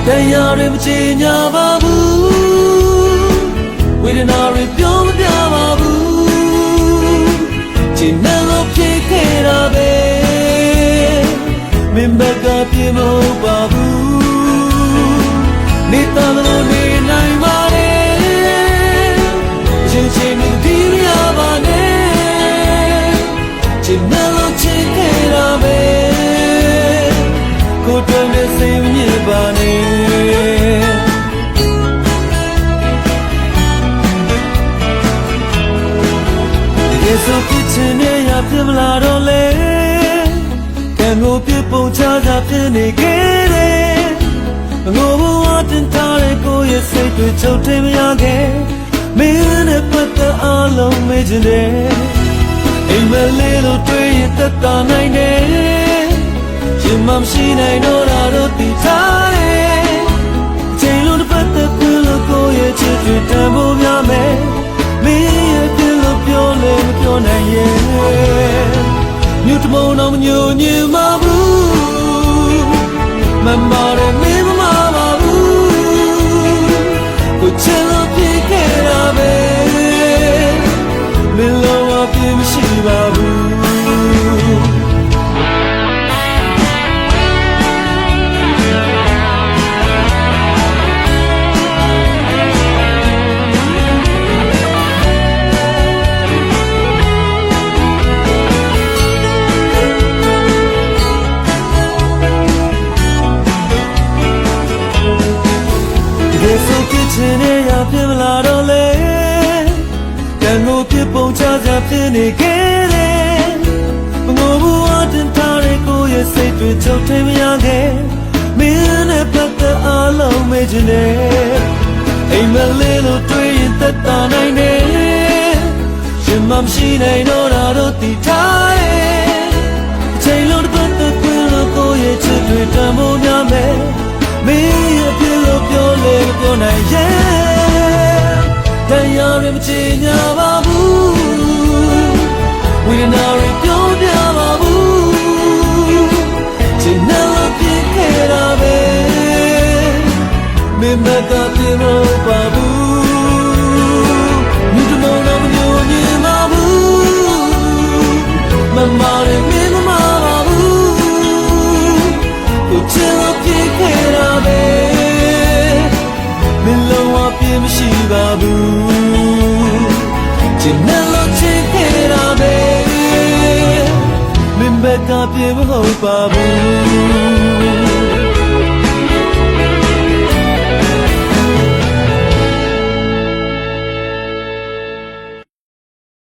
တရားတွေမချေညာပါဘူးဝေဒနာတွေပြောမပြပါဘူးချစ်နှလုံးဖြစ်ခဲ့တာပဲမင်းဘက်ကပြေမဟုတ်ပါဘူးနေတာမလို့နေနိုင်ပါတယ်ချင်းချင်းနဲ့ဒီရပါနဲ့ချစ်နှလုံးချစ်ခဲ့တာပဲကိုယ်တည်းနဲ့စိတ်ညစ်ပါနဲ့ဆိုဖြစ်ချင်တဲ့ရဖြစ်မလာတော့လေကံကိုပြပုံချတာဖြစ်နေခဲ့တယ်ငိုဘဝတင်ထားတဲ့ကိုယ့်ရဲ့စိတ်တွေချုပ်ထင်မရခဲ့မင်းနဲ့ပတ်သက်အလုံးမေ့ချင်တယ်အိမ်မလေးလို့တွေ့ရင်သက်သာနိုင်တယ်ရင်မရှိနိုင်တော့တာတော့သိထားတယ်ချိန်လုံးတစ်ပတ်သက်ခွင့်လို့ကိုယ့်ရဲ့ချစ်တွေတန်ဖို့များမယ်မင်းရဲ့ပြလို့ပြောလေမပြောနိုင်ရဲ့မြို့တမုံတော့မညိုညင်ပါဘူးမမရဲမင်းမပါဘူးကိုချင်လို့ဖြစ်ခဲ့တာပဲမင်းလုံးဝပြမရှိပါဘူးချင်တဲ့ရဖြစ်မလာတော့လေကံကိုပြပုံချကြဖြစ်နေခဲ့တယ်ငိုဘူးအတင်ထားတဲ့ကိုယ့်ရဲ့စိတ်တွေချုပ်ထင်မရခဲ့မင်းနဲ့ပတ်သက်အလုံးမေ့ချင်တယ်အိမ်မလေးလို့တွေ့ရင်သက်သာနိုင်တယ်ရင်မရှိနိုင်တော့တာတော့သိထားတယ်အချိန်လုံးတစ်ပတ်သက်ခွင့်လို့ကိုယ့်ရဲ့ချစ်တွေတန်ဖို့များမယ်မင်းရဲ့ပြလို့ပြောလေပြောနိုင်ရဲ့တရားတွေမချေညာပါဘူးဝေဒနာတွေပြောပြပါဘူးချစ်နှလုံးဖြစ်ခဲ့တာပဲမင်းမကပြေလို့ပါဘူးမြတ်မောင်တော်မညိုညင်ပါဘူးမမရဲ့မင်းမပါဘူးကိုချစ်လို့ဖြစ်ခဲ့တာပဲမင်းလုံးဝပြင်းမရှိပါဘူးချစ်နှလုံးချစ်ခဲ့တာပဲမင်းဘက်ကပြေမဟုတ်ပါဘူး